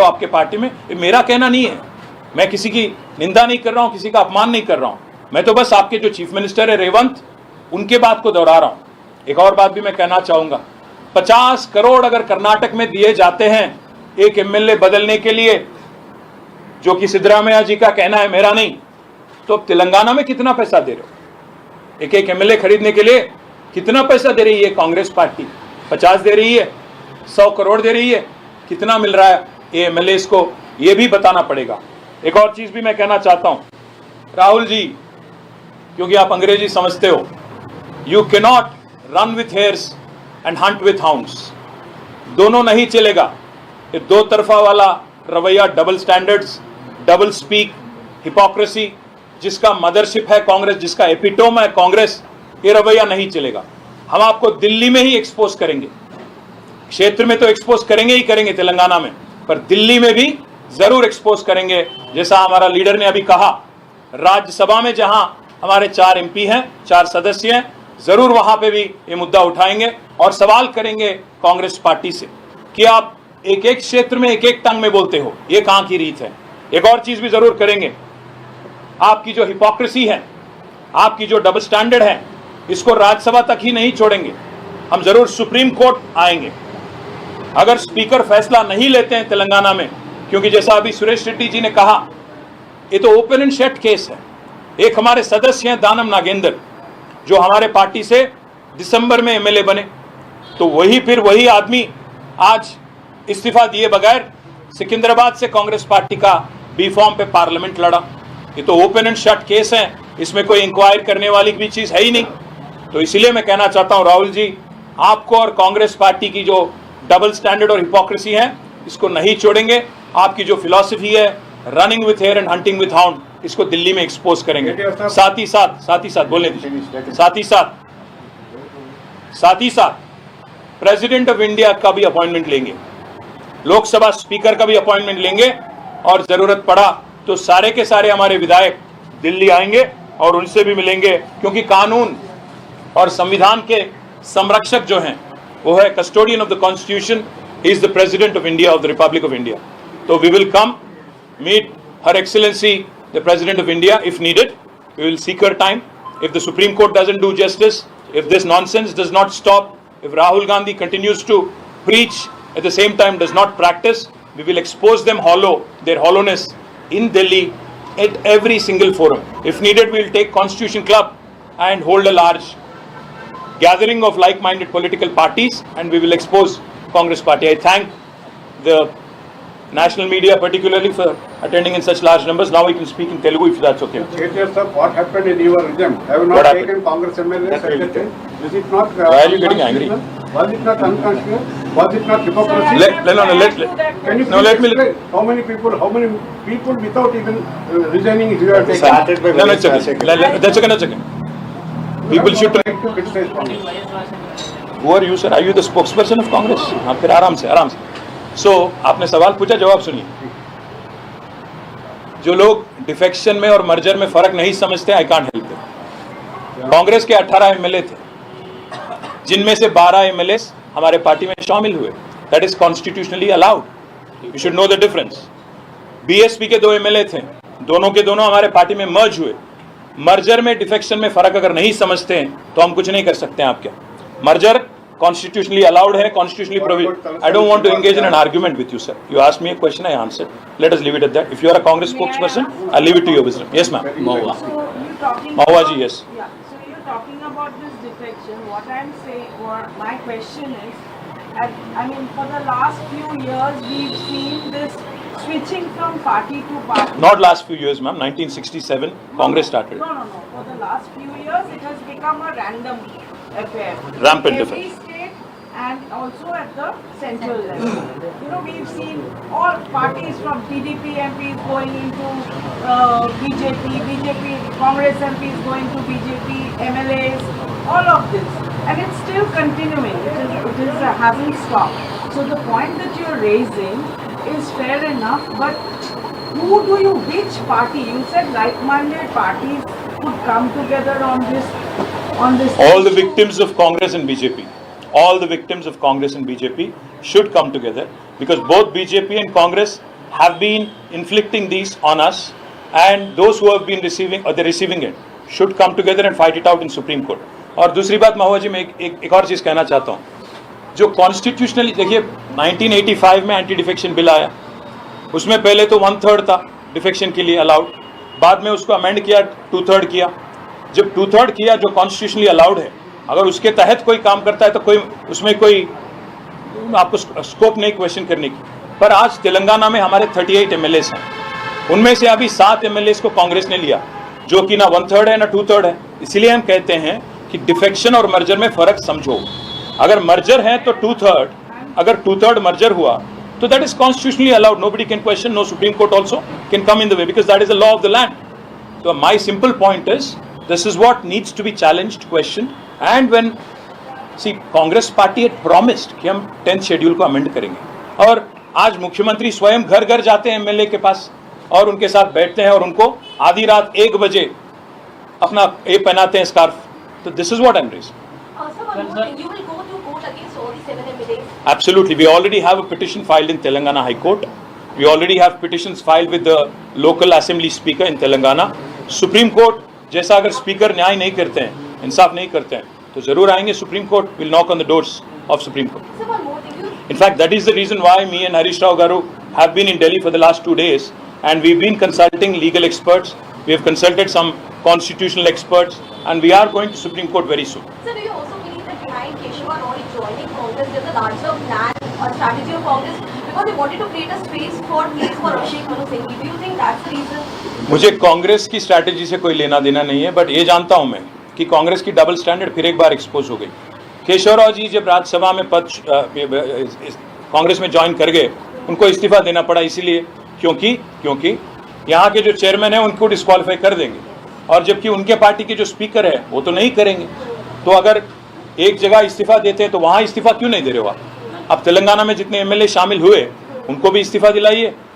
आपके पार्टी में, ये मेरा कहना नहीं है। मैं किसी की निंदा नहीं कर रहा हूं, किसी का अपमान नहीं कर रहा हूं। मैं तो बस आपके जो चीफ मिनिस्टर है रेवंत, उनके बात को दोहरा रहा हूं। एक और बात भी मैं कहना चाहूंगा, 50 करोड़ अगर कर्नाटक में दिए जाते हैं एक एमएलए बदलने के लिए, जो कि सिद्धरामैया जी का कहना है, मेरा नहीं, तो अब तेलंगाना में कितना पैसा दे रहे हो? एक एक एमएलए खरीदने के लिए कितना पैसा दे रही है कांग्रेस पार्टी? 50 दे रही है, 100 करोड़ दे रही है, कितना मिल रहा है ये एमएलए को, ये भी बताना पड़ेगा। एक और चीज भी मैं कहना चाहता हूं, राहुल जी, क्योंकि आप अंग्रेजी समझते हो, you cannot run with hairs and Hunt with hounds, दोनों नहीं चलेगा। ये दो तरफा वाला रवैया, double standards, double speak, hypocrisy, जिसका मदरशिप है कांग्रेस, जिसका एपिटोम है कांग्रेस, ये रवैया नहीं चलेगा। हम आपको दिल्ली में ही एक्सपोज करेंगे, क्षेत्र में तो एक्सपोज करेंगे ही करेंगे तेलंगाना में, पर दिल्ली में भी जरूर एक्सपोज करेंगे। जैसा हमारा लीडर ने अभी कहा, राज्यसभा में जहां हमारे 4 एमपी हैं, 4 सदस्य हैं, जरूर वहां पे भी ये मुद्दा उठाएंगे और सवाल करेंगे कांग्रेस पार्टी से कि आप एक एक क्षेत्र में एक एक टंग में बोलते हो, ये कहां की रीत है। एक और चीज भी जरूर करेंगे, आपकी जो हिपोक्रेसी है, आपकी जो डबल स्टैंडर्ड है, इसको राज्यसभा तक ही नहीं छोड़ेंगे, हम जरूर सुप्रीम कोर्ट आएंगे। अगर स्पीकर फैसला नहीं लेते हैं तेलंगाना में, क्योंकि जैसा अभी सुरेश रेड्डी जी ने कहा, ये तो ओपन एंड शट केस है। एक हमारे सदस्य हैं दानम नागेंद्र, जो हमारे पार्टी से दिसंबर में एमएलए बने, तो वही आदमी आज इस्तीफा दिए बगैर सिकंदराबाद से कांग्रेस पार्टी का बी फॉर्म पे पार्लियामेंट लड़ा। ये तो ओपन एंड शट केस है, इसमें कोई इंक्वायरी करने वाली भी चीज है ही नहीं। तो इसलिए मैं कहना चाहता हूं राहुल जी, आपको और कांग्रेस पार्टी की जो डबल स्टैंडर्ड और हिपोक्रेसी है, इसको नहीं छोड़ेंगे। आपकी जो फिलॉसफी है, running with hare and hunting with hound, इसको दिल्ली में एक्सपोज करेंगे। साथ ही साथ बोलने दीजिए, साथ ही साथ प्रेसिडेंट ऑफ इंडिया का भी अपॉइंटमेंट लेंगे, लोकसभा स्पीकर का भी अपॉइंटमेंट लेंगे, और जरूरत पड़ा तो सारे के सारे हमारे विधायक दिल्ली आएंगे और उनसे भी मिलेंगे, क्योंकि कानून और संविधान के संरक्षक जो हैं वो है custodian of the constitution, he is the president of India, of the republic of India. तो we will come meet her excellency the president of India if needed. We will seek her time. If the Supreme Court doesn't do justice, if this nonsense does not stop, if Rahul Gandhi continues to preach at the same time does not practice, we will expose them their hollowness in Delhi at every single forum. If needed, we will take Constitution Club and hold a large gathering of like-minded political parties, and we will expose Congress party. I thank the national media particularly for attending in such large numbers. Now we can speak in Telugu if that's okay. Chair, sir, what happened in your region? Have you not taken Congress MLAs at the time? Is it not? Why are you getting angry? Was it not unconstitutional? Was it not hypocrisy? Let me. How many people without even resigning you are taking? Started by That's okay. People should try to criticize Congress. Who are you, sir? Are you the spokesperson of Congress? हाँ, फिर आराम से आपने सवाल पूछा, जवाब सुनिए। जो लोग डिफेक्शन में और मर्जर में फर्क नहीं समझते, I can't help them. Congress के 18 एमएलए थे, जिनमें से 12 एमएलए हमारे पार्टी में शामिल हुए। That is constitutionally allowed, you should know the difference. BSP के 2 एमएलए थे, दोनों के दोनों हमारे पार्टी में मर्ज हुए। मर्जर में डिफेक्शन में फर्क अगर नहीं समझते हैं तो हम कुछ नहीं कर सकते हैं आपके। मर्जर constitutionally allowed है, constitutionally provisioned. I don't want to engage in an argument with you, sir. You asked me a question, I answered. Let us leave it at that. If you are a Congress spokesperson, I'll leave it to your wisdom. Yes, ma'am. Mahua. Mahua ji, yes. Yeah. So you're talking about this defection. What I'm saying, or my question is, for the last few years, we've seen this switching from party to party. Not last few years, ma'am. 1967, Congress started. No. For the last few years, it has become a random affair. Rampant affair. Every state and also at the central level. We've seen all parties from PDP MPs going into BJP, Congress MPs going to BJP, MLAs, all of this. And it's still continuing. It hasn't stopped. So the point that you're raising is fair enough, but which party? You said like-minded parties could come together on this. All the victims of Congress and BJP. All the victims of Congress and BJP should come together, because both BJP and Congress have been inflicting these on us, and those who have been receiving or they're receiving it should come together and fight it out in Supreme Court. और दूसरी बात महुआ जी, मैं एक और चीज़ कहना चाहता हूँ. जो कॉन्स्टिट्यूशनली देखिए 1985 में एंटी डिफेक्शन बिल आया, उसमें पहले तो 1/3 था डिफेक्शन के लिए अलाउड, बाद में उसको अमेंड किया 2/3 किया. जब 2/3 किया जो कॉन्स्टिट्यूशनली अलाउड है, अगर उसके तहत कोई काम करता है तो कोई उसमें कोई आपको स्कोप नहीं क्वेश्चन करने की. पर आज तेलंगाना में हमारे 38 MLAs हैं, उनमें से अभी 7 MLAs को कांग्रेस ने लिया, जो कि ना 1/3 है ना 2/3 है. इसीलिए हम कहते हैं कि डिफेक्शन और मर्जर में फर्क समझो. अगर मर्जर है तो 2/3, अगर 2/3 मर्जर हुआ तो that is constitutionally allowed, nobody can question, no supreme court also can come in the way because that is the law of the land. तो my simple point is this is what needs to be challenged, question. And when see Congress party had promised कि हम 10th schedule को amend करेंगे, और आज मुख्यमंत्री स्वयं घर घर जाते हैं MLA के पास और उनके साथ बैठते हैं और उनको आधी रात 1 बजे अपना ये पहनाते हैं स्कार्फ. तो this is what I am raising. You will go to court against all the 7 MLAs? Absolutely. We already have a petition filed in Telangana High Court. We already have petitions filed with the local assembly speaker in Telangana. Supreme Court जैसा अगर speaker न्याय नहीं करते हैं, इंसाफ नहीं करते हैं, तो जरूर आएंगे supreme court. Will knock on the doors of supreme court. Sir, one more thing. In fact, that is the reason why me and Harish Rao Garu have been in Delhi for the last 2 days, and we've been consulting legal experts. We have consulted some constitutional experts, and we are going to Supreme Court very soon. Sir, do you also believe that behind Keshava Roy joining Congress, there's a larger plan or strategy of Congress because they wanted to create a space for place for Abhishek Manu Singh? Do you think that's the reason? मुझे कांग्रेस की strategy से कोई लेना देना नहीं है, but ये जानता हूं मैं कि कांग्रेस की डबल स्टैंडर्ड फिर एक बार एक्सपोज हो गई. केशवराव जी जब राज्यसभा में कांग्रेस में ज्वाइन कर गए, उनको इस्तीफा देना पड़ा इसीलिए क्योंकि यहाँ के जो चेयरमैन हैं उनको डिस्क्वालीफाई कर देंगे, और जबकि उनके पार्टी के जो स्पीकर है वो तो नहीं करेंगे. तो अगर एक जगह इस्तीफा देते हैं तो वहाँ इस्तीफा क्यों नहीं दे रहे हो आप? अब तेलंगाना में जितने MLA शामिल हुए उनको भी इस्तीफा दिलाइए,